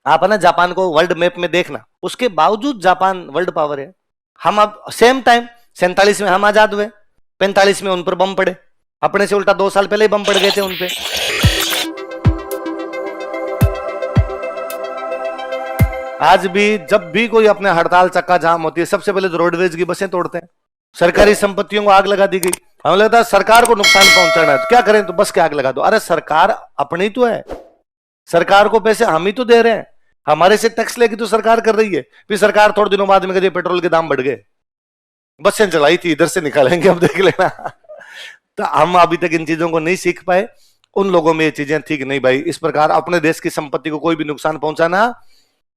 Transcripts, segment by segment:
आप है ना जापान को वर्ल्ड मैप में देखना, उसके बावजूद जापान वर्ल्ड पावर है। हम अब सेम टाइम 47 में हम आजाद हुए, 45 में उन पर बम पड़े, अपने से उल्टा 2 साल पहले ही बम पड़ गए थे उन पे। आज भी जब भी कोई अपने हड़ताल चक्का जाम होती है, सबसे पहले तो रोडवेज की बसें तोड़ते हैं, सरकारी संपत्तियों को आग लगा दी गई। हमें लगता है सरकार को नुकसान पहुंचाना है तो क्या करें, तो बस के आग लगा दो। अरे सरकार अपनी तो है, सरकार को पैसे हम ही तो दे रहे हैं, हमारे से टैक्स लेके तो सरकार कर रही है। फिर सरकार थोड़े दिनों बाद में कहती है पेट्रोल के दाम बढ़ गए, बसें चलाई थी इधर से निकालेंगे अब देख लेना। तो हम अभी तक इन चीजों को नहीं सीख पाए, उन लोगों में ये चीजें ठीक नहीं भाई। इस प्रकार अपने देश की संपत्ति को कोई भी नुकसान पहुंचाना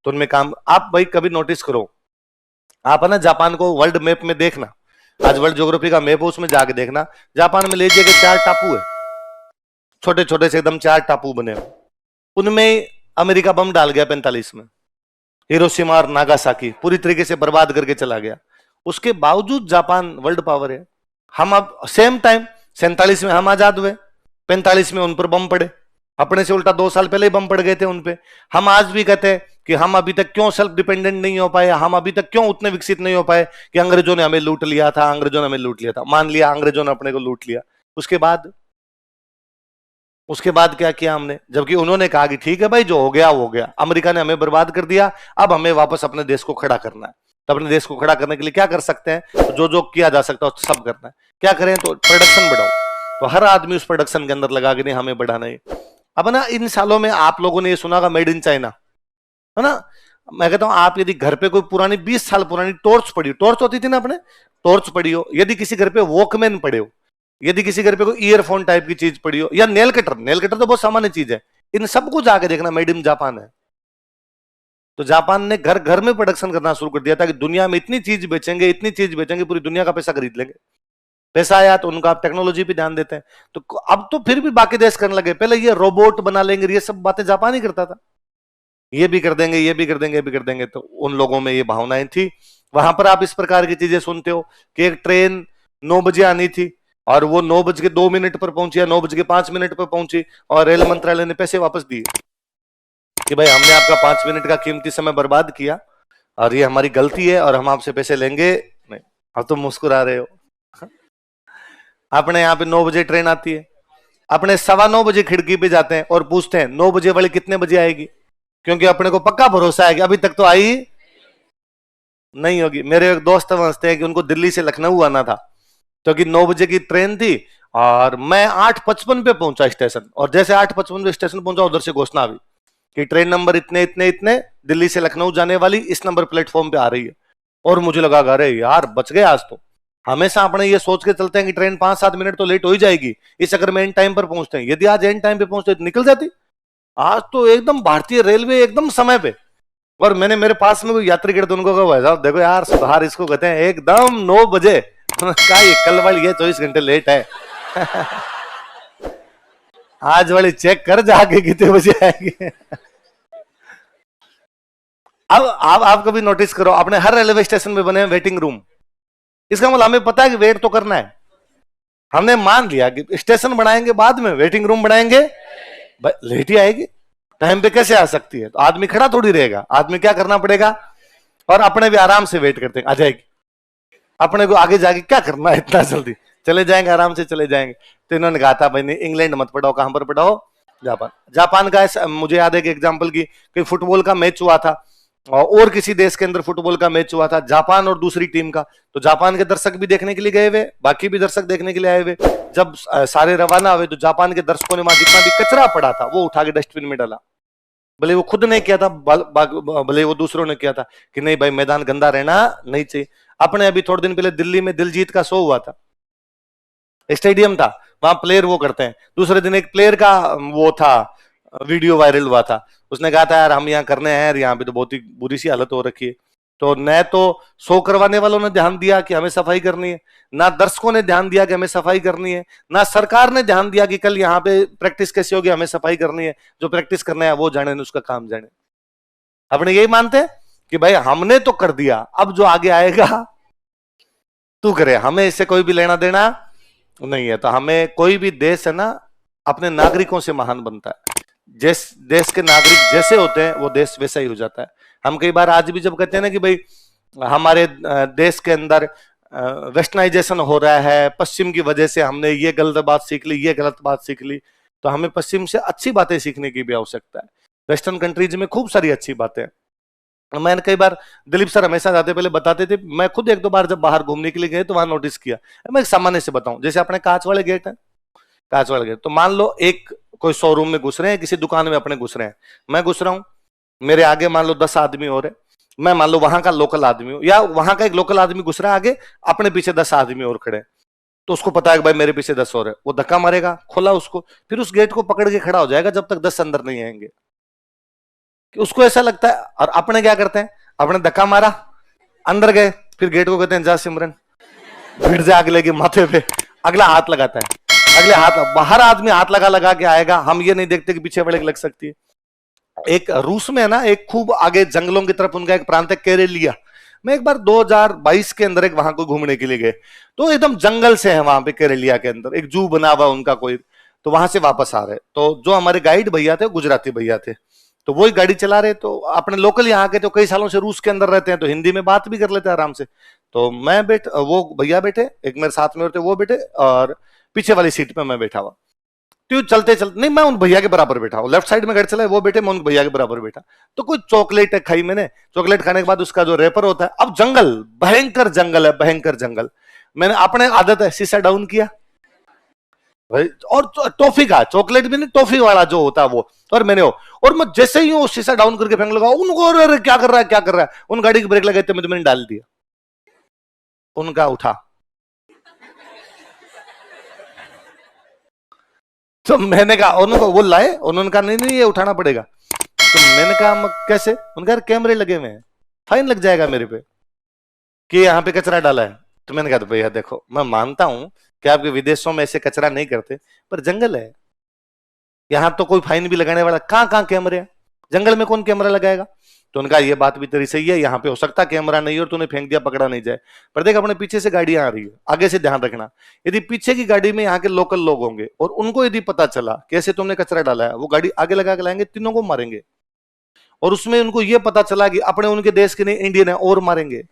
तो उनमें काम। आप भाई कभी नोटिस करो, आप है ना जापान को वर्ल्ड मैप में देखना, आज वर्ल्ड ज्योग्राफी का मैप है उसमें जाके देखना, जापान में लीजिए कि 4 टापू है, छोटे छोटे से एकदम 4 टापू बने हुए, उनमें अमेरिका बम डाल गया 45 में, हिरोशिमा और नागासाकी पूरी तरीके से बर्बाद करके चला गया। उसके बावजूद जापान वर्ल्ड पावर है। हम अब सेम टाइम 47 में हम आजाद हुए, 45 में उन पर बम पड़े, अपने से उल्टा 2 साल पहले ही बम पड़ गए थे उन पे। हम आज भी कहते हैं कि हम अभी तक क्यों सेल्फ डिपेंडेंट नहीं हो पाए, हम अभी तक क्यों उतने विकसित नहीं हो पाए कि अंग्रेजों ने हमें लूट लिया था, अंग्रेजों ने हमें लूट लिया था। मान लिया अंग्रेजों ने अपने को लूट लिया, उसके बाद क्या किया हमने, जबकि उन्होंने कहा कि ठीक है भाई जो हो गया वो हो गया, अमेरिका ने हमें बर्बाद कर दिया, अब हमें वापस अपने देश को खड़ा करना है। तो अपने देश को खड़ा करने के लिए क्या कर सकते हैं, तो जो जो किया जा सकता है सब करना है। क्या करें, तो प्रोडक्शन बढ़ाओ, तो हर आदमी उस प्रोडक्शन के अंदर लगा कि नहीं हमें बढ़ाना है। अब ना इन सालों में आप लोगों ने ये सुना होगा मेड इन चाइना, है ना। मैं कहता हूं आप यदि घर पे कोई पुरानी 20 साल पुरानी टॉर्च पड़ी हो, टॉर्च होती थी ना अपने, टॉर्च पड़ी हो, यदि किसी घर पे वॉकमैन पड़े हो, यदि किसी घर पे कोई ईयरफोन टाइप की चीज पड़ी हो, या नेल कटर, नेल कटर तो बहुत सामान्य चीज है, इन सबको जाके देखना मेड इन जापान है। तो जापान ने घर घर में प्रोडक्शन करना शुरू कर दिया था कि दुनिया में इतनी चीज बेचेंगे, इतनी चीज बेचेंगे, पूरी दुनिया का पैसा खरीद लेंगे। पैसा आया तो उनका टेक्नोलॉजी पे ध्यान देते हैं। तो अब तो फिर भी बाकी देश करने लगे, पहले ये रोबोट बना लेंगे, ये सब बातें जापान ही करता था, ये भी कर देंगे, ये भी कर देंगे, ये भी कर देंगे। तो उन लोगों में ये भावनाएं थी। वहां पर आप इस प्रकार की चीजें सुनते हो कि एक ट्रेन 9 बजे आनी थी और वो 9:02 पर पहुंची या 9:05 पर पहुंची, और रेल मंत्रालय ने पैसे वापस दिए कि भाई हमने आपका 5 मिनट का कीमती समय बर्बाद किया और ये हमारी गलती है और हम आपसे पैसे लेंगे नहीं। अब तुम मुस्कुरा रहे हो। अपने यहाँ पे 9 बजे ट्रेन आती है, अपने 9:15 बजे खिड़की पे जाते हैं और पूछते हैं 9 बजे वाली कितने बजे आएगी, क्योंकि अपने को पक्का भरोसा है कि अभी तक तो आई नहीं होगी। मेरे एक दोस्त समझते हैं कि उनको दिल्ली से लखनऊ आना था, क्योंकि 9 बजे की ट्रेन थी और मैं 8:55 पे पहुंचा स्टेशन, और जैसे 8:55 पे स्टेशन पहुंचा उधर से घोषणा हुई कि ट्रेन नंबर इतने इतने इतने दिल्ली से लखनऊ जाने वाली इस नंबर प्लेटफॉर्म पे आ रही है। और मुझे लगा अरे यार बच गए आज तो। हमेशा अपने ये सोच के चलते हैं कि ट्रेन 5-7 मिनट तो लेट हो ही जाएगी, इस चक्कर में एंड टाइम पर पहुंचते हैं। यदि आज एंड टाइम पे पहुंचते तो निकल जाती। आज तो एकदम भारतीय रेलवे एकदम समय पे। और मैंने मेरे पास में कोई यात्री गए तो उनको कहा देखो यार सुधार इसको कहते हैं, एकदम 9 बजे का ये कल वाली है 24 घंटे लेट है। आज चेक कर जाके कितने बजे आएंगे। अब आप कभी नोटिस करो, अपने हर रेलवे स्टेशन में बने वेटिंग रूम। इसका मतलब हमें पता है कि वेट तो करना है, हमने मान लिया कि स्टेशन बनाएंगे बाद में, वेटिंग रूम बनाएंगे लेट ही आएगी, टाइम पे कैसे आ सकती है। तो आदमी खड़ा थोड़ी रहेगा, आदमी क्या करना पड़ेगा, और अपने भी आराम से वेट करते हैं आ जाएगी। अपने को आगे जाके क्या करना है इतना जल्दी, चले जाएंगे आराम से चले जाएंगे। तो इन्होंने कहा था भाई नहीं इंग्लैंड मत पढ़ाओ, कहां पर पढ़ाओ, जापान। जापान का मुझे याद है कि एग्जांपल की कि फुटबॉल का मैच हुआ था और किसी देश के अंदर फुटबॉल का मैच हुआ था, जापान और दूसरी टीम का, तो जापान के दर्शक भी देखने के लिए गए हुए, बाकी भी दर्शक देखने के लिए आए हुए। जब सारे रवाना हुए तो जापान के दर्शकों ने वहां जितना भी कचरा पड़ा था वो उठा के डस्टबिन में डाला। भले वो खुद ने किया था, भले वो दूसरों ने किया था कि नहीं भाई मैदान गंदा रहना नहीं चाहिए। अपने अभी थोड़े दिन पहले दिल्ली में दिलजीत का शो हुआ था, स्टेडियम था, वहां प्लेयर वो करते हैं। दूसरे दिन एक प्लेयर का वो था वीडियो वायरल हुआ था, उसने कहा था यार हम यहाँ करने हैं, यहाँ पे तो बहुत ही बुरी सी हालत हो रखी है। तो न तो शो करवाने वालों ने ध्यान दिया कि हमें सफाई करनी है, ना दर्शकों ने ध्यान दिया कि हमें सफाई करनी है, ना सरकार ने ध्यान दिया कि कल यहाँ पे प्रैक्टिस कैसी होगी, हमें सफाई करनी है। जो प्रैक्टिस करना है वो जाने, उसका काम जाने। अपने यही मानते हैं कि भाई हमने तो कर दिया, अब जो आगे आएगा तू करे, हमें इससे कोई भी लेना देना नहीं है। तो हमें कोई भी देश है ना अपने नागरिकों से महान बनता है। देश के नागरिक जैसे होते हैं वो देश वैसा ही हो जाता है। हम कई बार आज भी जब कहते हैं ना कि भाई हमारे देश के अंदर वेस्टर्नाइजेशन हो रहा है, पश्चिम की वजह से हमने ये गलत बात सीख ली, ये गलत बात सीख ली, तो हमें पश्चिम से अच्छी बातें सीखने की भी आवश्यकता है। वेस्टर्न कंट्रीज में खूब सारी अच्छी बातें हैं। मैंने कई बार, दिलीप सर हमेशा जाते पहले बताते थे, मैं खुद एक दो बार जब बाहर घूमने के लिए गए तो वहां नोटिस किया। मैं एक सामान्य से बताऊं, जैसे अपने कांच वाले गेट है, कांच वाले गेट, तो मान लो एक कोई शोरूम में घुस रहे हैं, किसी दुकान में अपने घुस रहे हैं, मैं घुस रहा हूं, मेरे आगे मान लो 10 आदमी और है, मैं मान लो वहां का लोकल आदमी हूं, या वहां का एक लोकल आदमी घुस रहा है आगे, अपने पीछे 10 आदमी और खड़े, तो उसको पता है कि भाई मेरे पीछे 10 और है, वो धक्का मारेगा, खोला उसको, फिर उस गेट को पकड़ के खड़ा हो जाएगा जब तक 10 अंदर नहीं आएंगे। कि उसको ऐसा लगता है, और अपने क्या करते हैं, अपने धक्का मारा, अंदर गए, फिर गेट को कहते हैं जा सिमरन, भीड़ से आग लगी माथे पे, अगला हाथ लगाता है, अगले हाथ, बाहर आदमी हाथ लगा लगा के आएगा, हम ये नहीं देखते कि पीछे बड़े लग सकती है। एक रूस में है ना, एक खूब आगे जंगलों की तरफ उनका एक प्रांत है केरेलिया, मैं एक बार 2022 के अंदर एक वहां को घूमने के लिए गए, तो एकदम जंगल से है वहां पे केरेलिया के अंदर, एक जू बना हुआ उनका कोई, तो वहां से वापस आ रहे, तो जो हमारे गाइड भैया थे गुजराती भैया थे, तो वही गाड़ी चला रहे, तो अपने लोकल यहाँ के तो कई सालों से रूस के अंदर रहते हैं, तो हिंदी में बात भी कर लेते हैं आराम से। तो मैं वो भैया बैठे, एक मेरे साथ में होते वो बैठे, और पीछे वाली सीट पे मैं बैठा हुआ, तो चलते चलते, नहीं मैं उन भैया के बराबर बैठा हूँ, लेफ्ट साइड में गाड़ी चला है वो बैठे, मैं उन भैया के बराबर बैठा, तो कोई चॉकलेट खाई मैंने, चॉकलेट खाने के बाद उसका जो रेपर होता है, अब जंगल, भयंकर जंगल है, भयंकर जंगल, मैंने अपने आदत है शीशा डाउन किया भाई, और टॉफी का, चॉकलेट भी नहीं, टॉफी वाला जो होता है वो, और मैंने और मैं जैसे ही वो शीशा डाउन करके फेंक लगा, उनको अरे क्या कर रहा है क्या कर रहा है, उन गाड़ी की ब्रेक लगाते मैंने डाल दिया, उनका उठा, तो मैंने कहा, उनको वो लाए, उन्होंने कहा नहीं नहीं ये उठाना पड़ेगा, तो मैंने कहा कैसे, उनका कैमरे लगे हुए हैं, फाइन लग जाएगा मेरे पे कि यहाँ पे कचरा डाला है, तो मैंने कहा तो भैया देखो मैं मानता हूं कि आपके विदेशों में ऐसे कचरा नहीं करते, पर जंगल है, यहाँ तो कोई फाइन भी लगाने वाला, कहाँ कहाँ कैमरे हैं, जंगल में कौन कैमरा लगाएगा, तो उनका ये बात भी तेरी सही है, यहाँ पे हो सकता कैमरा नहीं और तूने फेंक दिया पकड़ा नहीं जाए, पर देख अपने पीछे से गाड़ियां आ रही है, आगे से ध्यान रखना, यदि पीछे की गाड़ी में यहाँ के लोकल लोग होंगे और उनको यदि पता चला कैसे तुमने कचरा डाला है, वो गाड़ी आगे लगा के लाएंगे, तीनों को मारेंगे, और उसमें उनको ये पता चला कि अपने उनके देश के नहीं इंडियन है और मारेंगे,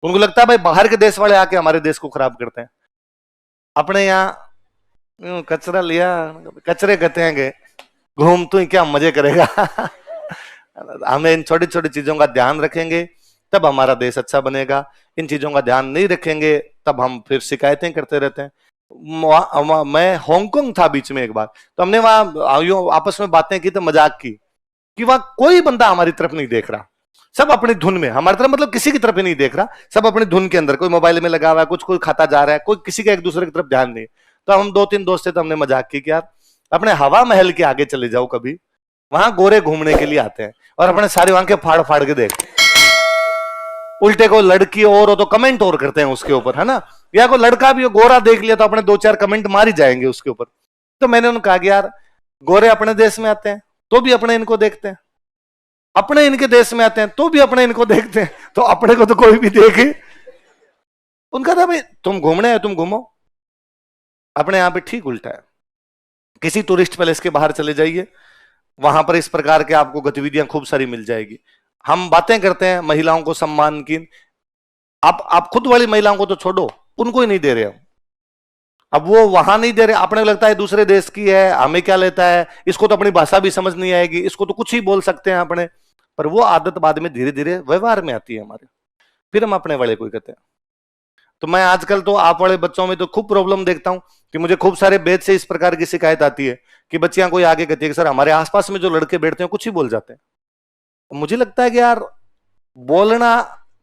उनको लगता है भाई बाहर के देश वाले आके हमारे देश को खराब करते हैं, अपने यहाँ कचरा लिया, कचरे कहते हैं, घूम तू क्या मजे करेगा हमें इन छोटी छोटी चीजों का ध्यान रखेंगे तब हमारा देश अच्छा बनेगा, इन चीजों का ध्यान नहीं रखेंगे तब हम फिर शिकायतें करते रहते हैं। मैं हांगकांग था बीच में एक बार, तो हमने वहां आपस में बातें की, तो मजाक की कि वहां कोई बंदा हमारी तरफ नहीं देख रहा, सब अपनी धुन में, हमारी तरफ मतलब किसी की तरफ ही नहीं देख रहा, सब अपनी धुन के अंदर, कोई मोबाइल में लगा हुआ है, कुछ कोई खाता जा रहा है, कोई किसी का एक दूसरे की तरफ ध्यान नहीं। तो हम 2-3 दोस्त थे, तो हमने मजाक की कि यार अपने हवा महल के आगे चले जाओ कभी, वहां गोरे घूमने के लिए आते हैं और अपने सारी आंखें फाड़ फाड़ के देख, उल्टे को लड़की और हो तो कमेंट और करते हैं उसके ऊपर, है ना, या कोई लड़का भी हो गोरा देख लिया तो अपने 2-4 कमेंट मार ही जाएंगे उसके ऊपर। तो मैंने उन्हें कहा कि यार गोरे अपने देश में आते हैं तो भी अपने इनको देखते हैं, अपने इनके देश में आते हैं तो भी अपने इनको देखते हैं, तो अपने को तो कोई भी देखे। उनका था भाई तुम घूमने आए तुम घूमो, अपने यहां पे ठीक उल्टा है, किसी टूरिस्ट पैलेस के बाहर चले जाइए, वहां पर इस प्रकार के आपको गतिविधियां खूब सारी मिल जाएगी। हम बातें करते हैं महिलाओं को सम्मान की, आप खुद वाली महिलाओं को तो छोड़ो, उनको ही नहीं दे रहे हम, अब वो वहां नहीं दे रहे, अपने को लगता है दूसरे देश की है हमें क्या लेता है, इसको तो अपनी भाषा भी समझ नहीं आएगी, इसको तो कुछ ही बोल सकते हैं अपने, पर वो आदत बाद में धीरे धीरे व्यवहार में आती है हमारे, फिर हम अपने वाले को ही कहते हैं। तो मैं आजकल तो आप वाले बच्चों में तो खूब प्रॉब्लम देखता हूं कि मुझे खूब सारे बेद से इस प्रकार की शिकायत आती है कि बच्चियां कोई आगे कहती है कि सर हमारे आसपास में जो लड़के बैठते हैं कुछ ही बोल जाते हैं। मुझे लगता है कि यार बोलना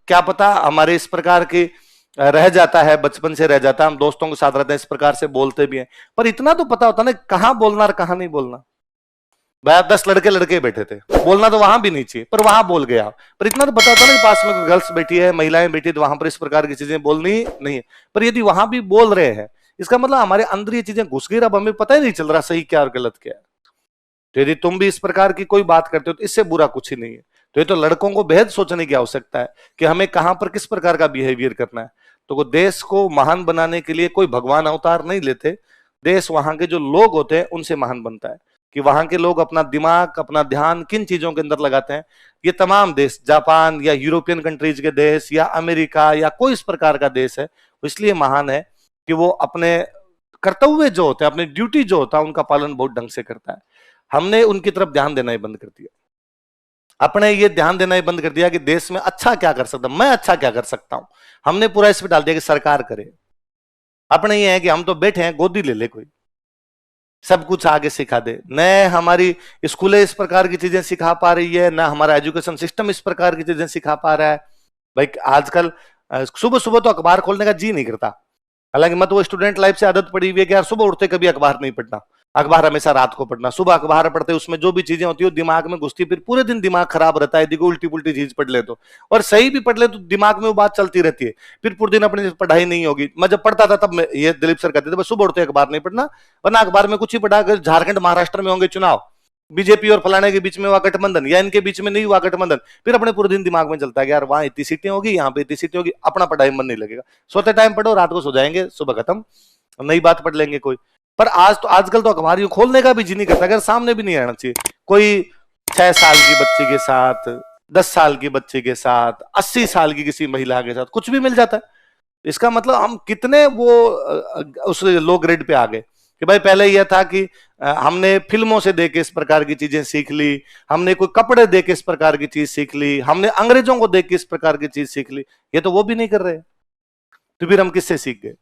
क्या पता हमारे इस प्रकार की रह जाता है, बचपन से रह जाता है, हम दोस्तों के साथ रहते हैं इस प्रकार से बोलते भी हैं, पर इतना तो पता होता ना कहां बोलना और कहां नहीं बोलना। भाई 10 लड़के लड़के बैठे थे, बोलना तो वहां भी नहीं चाहिए पर वहां बोल गया, पर इतना तो पता होता ना पास में गर्ल्स बैठी है महिलाएं बैठी तो वहां पर इस प्रकार की चीजें बोलनी नहीं है, पर यदि वहां भी बोल रहे हैं इसका मतलब हमारे अंदर ये चीजें घुस गई, अब हमें पता ही नहीं चल रहा सही क्या और गलत क्या है। तो यदि तुम भी इस प्रकार की कोई बात करते हो तो इससे बुरा कुछ ही नहीं है। तो ये तो लड़कों को बेहद सोचने की आवश्यकता है कि हमें कहां पर किस प्रकार का बिहेवियर करना है। तो वो देश को महान बनाने के लिए कोई भगवान अवतार नहीं लेते, देश वहां के जो लोग होते हैं उनसे महान बनता है। कि वहां के लोग अपना दिमाग, अपना ध्यान किन चीजों के अंदर लगाते हैं। ये तमाम देश, जापान या यूरोपियन कंट्रीज के देश या अमेरिका या कोई इस प्रकार का देश है, वो इसलिए महान है कि वो अपने कर्तव्य जो होते हैं, अपनी ड्यूटी जो होता है, उनका पालन बहुत ढंग से करता है। हमने उनकी तरफ ध्यान देना ही बंद कर दिया। अपने ये ध्यान देना ही बंद कर दिया कि देश में अच्छा क्या कर सकता, मैं अच्छा क्या कर सकता हूं। हमने पूरा इस पे डाल दिया कि सरकार करे। अपने ये है कि हम तो बैठे हैं, गोदी ले ले कोई, सब कुछ आगे सिखा दे। न हमारी स्कूलें इस प्रकार की चीजें सिखा पा रही है, न हमारा एजुकेशन सिस्टम इस प्रकार की चीजें सिखा पा रहा है। भाई आजकल सुबह सुबह तो अखबार खोलने का जी नहीं करता। हालांकि मैं तो वो स्टूडेंट लाइफ से आदत पड़ी हुई है कि यार सुबह उठते कभी अखबार नहीं पढ़ना, अखबार हमेशा रात को पढ़ना। सुबह अखबार पढ़ते उसमें जो भी चीजें होती है दिमाग में घुसती, फिर पूरे दिन दिमाग खराब रहता है यदि कोई उल्टी पुल्टी चीज पढ़ ले तो, और सही भी पढ़ ले तो दिमाग में वो बात चलती रहती है, फिर पूरे दिन अपनी पढ़ाई नहीं होगी। मैं जब पढ़ता था तब मैं, ये दिलीप सर कहते थे सुबह उठते अखबार नहीं पढ़ना, वरना अखबार में कुछ ही पढ़ा। अगर झारखंड महाराष्ट्र में होंगे चुनाव, बीजेपी और फलाने के बीच में हुआ गठबंधन या इनके बीच में नहीं हुआ गठबंधन, फिर अपने पूरे दिन दिमाग में चलता है कि यार वहां इतनी सीटें होगी, यहाँ पे इतनी सीटें होगी, अपना पढ़ाई मन नहीं लगेगा। सोते टाइम पढ़ो, रात को सो जाएंगे, सुबह खत्म, नई बात पढ़ लेंगे कोई। पर आजकल तो अखबार यूं खोलने का भी जी नहीं करता, अगर सामने भी नहीं रहना चाहिए। कोई 6 साल की बच्ची के साथ, 10 साल की बच्ची के साथ, 80 साल की किसी महिला के साथ कुछ भी मिल जाता है। इसका मतलब हम कितने वो उस लो ग्रेड पे आ गए कि भाई पहले यह था कि हमने फिल्मों से देख के इस प्रकार की चीजें सीख ली, हमने कोई कपड़े देख के इस प्रकार की चीज सीख ली, हमने अंग्रेजों को देख के इस प्रकार की चीज सीख ली। ये तो वो भी नहीं कर रहे, तो फिर हम किससे सीख गए?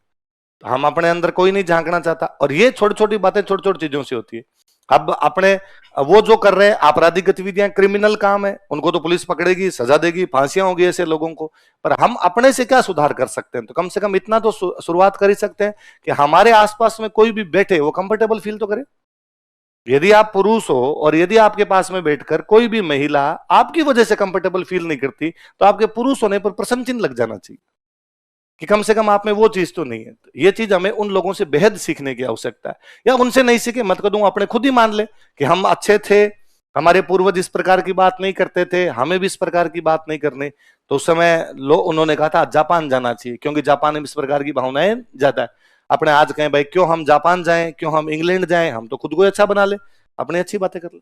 तो हम अपने अंदर कोई नहीं झांकना चाहता। और ये छोटी छोटी बातें छोटी छोटी चीजों से होती है। अब अपने वो जो कर रहे हैं आपराधिक गतिविधियां, क्रिमिनल काम है, उनको तो पुलिस पकड़ेगी, सजा देगी, फांसियां होगी ऐसे लोगों को। पर हम अपने से क्या सुधार कर सकते हैं? तो कम से कम इतना तो शुरुआत कर ही सकते हैं कि हमारे आसपास में कोई भी बैठे वो कंफर्टेबल फील तो करे। यदि आप पुरुष हो और यदि आपके पास में बैठकर कोई भी महिला आपकी वजह से कंफर्टेबल फील नहीं करती, तो आपके पुरुष होने पर प्रश्न चिन्ह लग जाना चाहिए कि कम से कम आप में वो चीज तो नहीं है। तो ये चीज हमें उन लोगों से बेहद सीखने की आवश्यकता है, या उनसे नहीं सीखे मत कर दूं, अपने खुद ही मान ले कि हम अच्छे थे, हमारे पूर्वज इस प्रकार की बात नहीं करते थे, हमें भी इस प्रकार की बात नहीं करनी। तो उस समय उन्होंने कहा था जापान जाना चाहिए, क्योंकि जापान में इस प्रकार की भावनाएं ज्यादा है। अपने आज कहें भाई क्यों हम जापान जाएं, क्यों हम इंग्लैंड जाएं, हम तो खुद को अच्छा बना ले, अपनी अच्छी बातें कर ले।